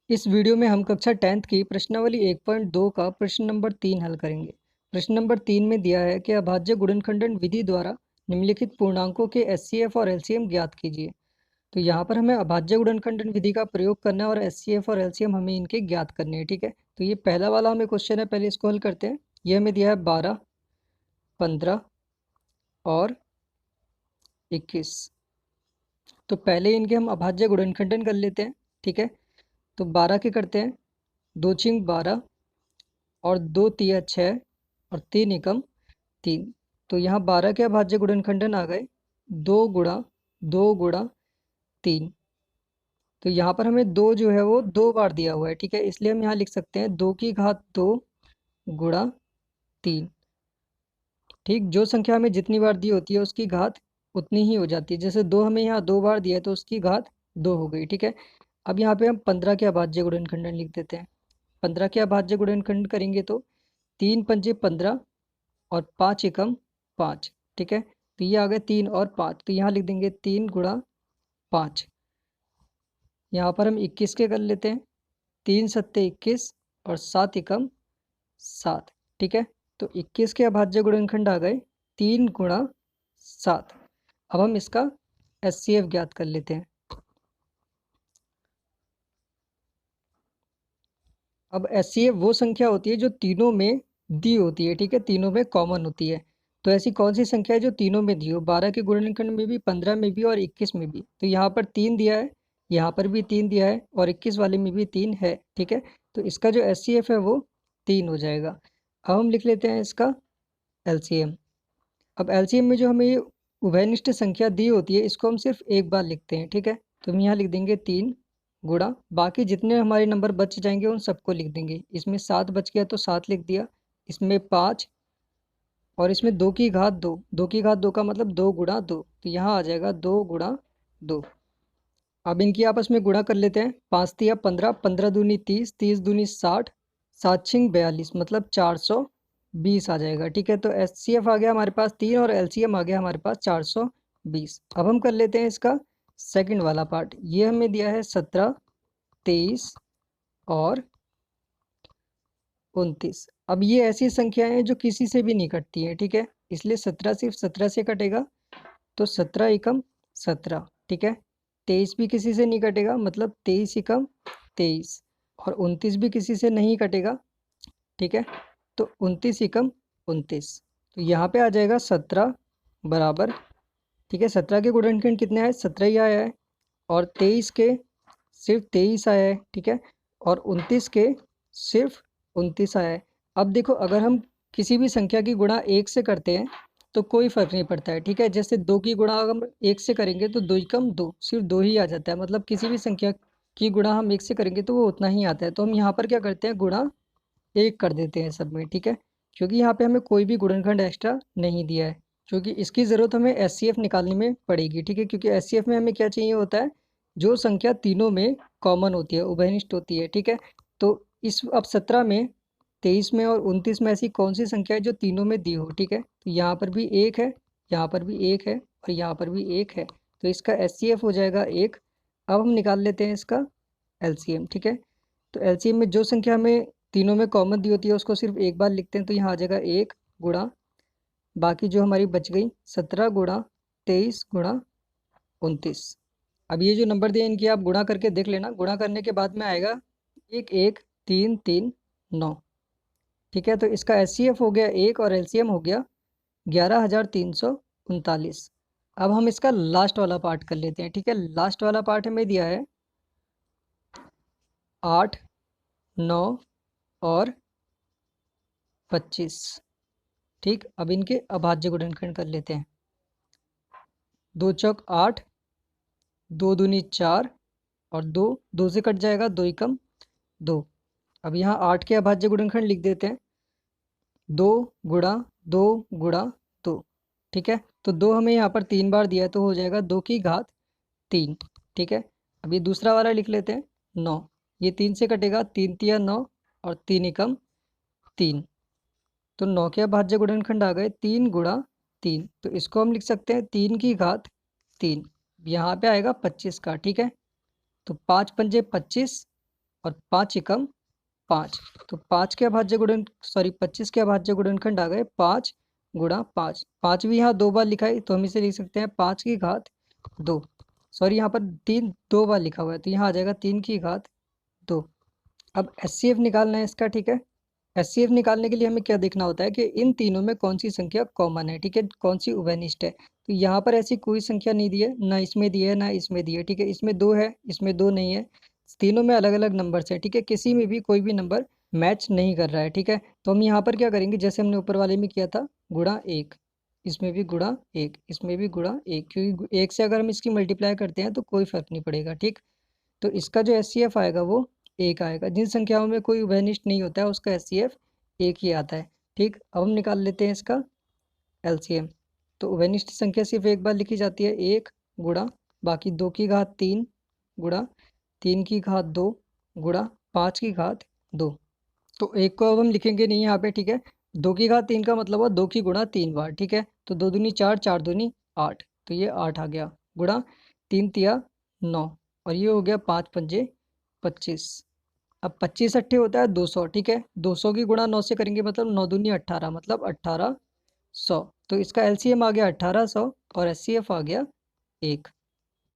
इस वीडियो में हम कक्षा 10th की प्रश्नावली 1.2 का प्रश्न नंबर 3 हल करेंगे। प्रश्न नंबर 3 में दिया है कि अभाज्य गुणनखंडन विधि द्वारा निम्नलिखित पूर्णांकों के एचसीएफ और एलसीएम ज्ञात कीजिए। तो यहाँ पर हमें अभाज्य गुणनखंडन विधि का प्रयोग करना है और एचसीएफ और एलसीएम हमें इनके ज्ञात करने हैं। ठीक है, तो ये पहला वाला हमें क्वेश्चन है, पहले इसको हल करते हैं। ये हमें दिया है 12, 15 और 21। तो पहले इनके हम अभाज्य गुणनखंडन कर लेते हैं। ठीक है, तो 12 के करते हैं, 2 छिंग 12 और 2 तिया 6 और 3 एकम 3। तो यहाँ 12 के अभाज्य गुणनखंडन आ गए 2 गुणा 3। तो यहाँ पर हमें 2 जो है वो 2 बार दिया हुआ है। ठीक है, इसलिए हम यहाँ लिख सकते हैं 2 की घात 2 गुणा 3। ठीक, जो संख्या हमें जितनी बार दी होती है उसकी घात उतनी ही हो जाती है। जैसे 2 हमें यहाँ 2 बार दिया है तो उसकी घात 2 हो गई। ठीक है, अब यहाँ पे हम 15 के अभाज्य गुणनखंडन लिख देते हैं। 15 के अभाज्य गुणनखंडन करेंगे तो 3 पंजे 15 और 5 एकम 5। ठीक है, तो ये आ गए 3 और 5, तो यहाँ लिख देंगे 3 गुणा 5। यहाँ पर हम 21 के कर लेते हैं, 3 सत्ते 21 और 7 एकम 7। ठीक है, तो 21 के अभाज्य गुणनखंड आ गए 3 गुणा 7। अब हम इसका एचसीएफ ज्ञात कर लेते हैं। अब एचसीएफ वो संख्या होती है जो तीनों में दी होती है। ठीक है, तीनों में कॉमन होती है। तो ऐसी कौन सी संख्या है जो तीनों में दी हो? 12 के गुणनखंड में भी, 15 में भी और 21 में भी। तो यहाँ पर 3 दिया है, यहाँ पर भी 3 दिया है और 21 वाले में भी 3 है। ठीक है, तो इसका जो एचसीएफ है वो 3 हो जाएगा। अब हम लिख लेते हैं इसका एलसीएम। अब एलसीएम में जो हमें ये उभयनिष्ठ संख्या दी होती है इसको हम सिर्फ एक बार लिखते हैं। ठीक है, तो हम यहाँ लिख देंगे 3 गुणा, बाकी जितने हमारे नंबर बच जाएंगे उन सबको लिख देंगे। इसमें 7 बच गया तो 7 लिख दिया, इसमें 5 और इसमें 2 की घात 2। 2 की घात 2 का मतलब 2 गुणा 2, तो यहाँ आ जाएगा 2 गुणा 2। अब इनकी आपस में गुणा कर लेते हैं। 5 तिया 15, 15 दूनी 30, 30 दूनी 60, 7 छिंग 42, मतलब 420 आ जाएगा। ठीक है, तो एचसीएफ आ गया हमारे पास 3 और एलसीएम आ गया हमारे पास 420। अब हम कर लेते हैं इसका सेकंड वाला पार्ट। ये हमें दिया है 17, 23 और 29। अब ये ऐसी संख्याएं हैं जो किसी से भी नहीं कटती हैं। ठीक है, इसलिए 17 सिर्फ 17 से कटेगा, तो 17 एकम 17। ठीक है, 23 भी किसी से नहीं कटेगा, मतलब 23 एकम 23। और 29 भी किसी से नहीं कटेगा। ठीक है, तो 29 एकम 29। तो यहाँ पे आ जाएगा 17 बराबर। ठीक है, 17 के गुणनखंड कितने आए? 17 ही आया है। और 23 के सिर्फ 23 आया है। ठीक है, और 29 के सिर्फ 29 आया है। अब देखो, अगर हम किसी भी संख्या की गुणा 1 से करते हैं तो कोई फर्क नहीं पड़ता है। ठीक है, जैसे 2 की गुणा अगर हम 1 से करेंगे तो 2 एकम 2, सिर्फ 2 ही आ जाता है। मतलब किसी भी संख्या की गुणा हम 1 से करेंगे तो वो उतना ही आता है। तो हम यहाँ पर क्या करते हैं, गुणा 1 कर देते हैं सब में। ठीक है, क्योंकि यहाँ पे हमें कोई भी गुणनखंड एक्स्ट्रा नहीं दिया है, क्योंकि इसकी ज़रूरत हमें एचसीएफ निकालने में पड़ेगी। ठीक है, क्योंकि एचसीएफ में हमें क्या चाहिए होता है, जो संख्या तीनों में कॉमन होती है, उभयनिष्ठ होती है। ठीक है, तो इस अब 17 में, 23 में और 29 में ऐसी कौन सी संख्या है जो तीनों में दी हो? ठीक है, तो यहाँ पर भी 1 है, यहाँ पर भी 1 है और यहाँ पर भी 1 है, तो इसका एचसीएफ हो जाएगा 1। अब हम निकाल लेते हैं इसका एलसीएम। ठीक है, तो एलसीएम में जो संख्या हमें तीनों में कॉमन दी होती है उसको सिर्फ एक बार लिखते हैं, तो यहाँ आ जाएगा 1 गुणा, बाकी जो हमारी बच गई 17 गुणा 23 गुणा 29। अब ये जो नंबर दिए इनकी आप गुणा करके देख लेना। गुणा करने के बाद में आएगा 1 1 3 3 9। ठीक है, तो इसका एचसीएफ हो गया 1 और एलसीएम हो गया 11,339। अब हम इसका लास्ट वाला पार्ट कर लेते हैं। ठीक है, लास्ट वाला पार्ट हमें दिया है 8, 9 और 25। ठीक, अब इनके अभाज्य गुणनखंड कर लेते हैं। 2 चौक 8, 2 दूनी 4 और 2 2 से कट जाएगा, 2 एकम 2। अब यहाँ 8 के अभाज्य गुणनखंड लिख देते हैं, 2 गुणा 2 गुणा 2। ठीक है, तो 2 हमें यहाँ पर 3 बार दिया है तो हो जाएगा 2 की घात 3। ठीक है, अब ये दूसरा वाला लिख लेते हैं 9। ये 3 से कटेगा, 3 तिया 9 और 3 एकम 3। तो 9 के अभाज्य गुणनखंड आ गए 3 गुणा 3, तो इसको हम लिख सकते हैं 3 की घात 3। यहाँ पे आएगा 25 का। ठीक है, तो 5 पंजे 25 और 5 एकम 5। तो 5 के अभाज्य गुणन 25 के अभाज्य गुणनखंड आ गए 5 गुणा 5। 5 भी यहाँ 2 बार लिखा है तो हम इसे लिख सकते हैं 5 की घात 2। सॉरी, यहाँ पर 3 2 बार लिखा हुआ है तो यहाँ आ जाएगा 3 की घात 2। अब HCF निकालना है इसका, ठीक है। HCF निकालने के लिए हमें क्या देखना होता है कि इन तीनों में कौन सी संख्या कॉमन है, ठीक है, कौन सी उभयनिष्ठ है। तो यहाँ पर ऐसी कोई संख्या नहीं दी है, ना इसमें दी है ना इसमें दी है, ठीक है। इसमें 2 है, इसमें 2 नहीं है, तीनों में अलग अलग नंबर है, ठीक है। किसी में भी कोई भी नंबर मैच नहीं कर रहा है, ठीक है। तो हम यहाँ पर क्या करेंगे, जैसे हमने ऊपर वाले में किया था, गुणा 1, इसमें भी गुणा 1, इसमें भी गुणा 1, क्योंकि 1 से अगर हम इसकी मल्टीप्लाई करते हैं तो कोई फर्क नहीं पड़ेगा, ठीक। तो इसका जो HCF आएगा वो 1 आएगा। जिन संख्याओं में कोई उभयनिष्ठ नहीं होता है उसका HCF 1 ही आता है, ठीक। अब हम निकाल लेते हैं इसका LCM। तो उभयनिष्ठ संख्या सिर्फ एक बार लिखी जाती है, 1 गुणा बाकी 2 की घात 3 गुणा 3 की घात 2 गुणा 5 की घात 2। तो एक को अब हम लिखेंगे नहीं यहाँ पे, ठीक है। 2 की घात 3 का मतलब हुआ 2 की गुणा 3 बार, ठीक है। तो 2 दूनी 4, 4 दूनी 8, तो ये 8 आ गया, गुणा 3 तिया 9, और ये हो गया 5 पंजे 25। अब 25 अट्ठे होता है 200, ठीक है। 200 की गुणा 9 से करेंगे मतलब 9 दूनी 18, मतलब 1800। तो इसका LCM आ गया 1800 और HCF आ गया 1।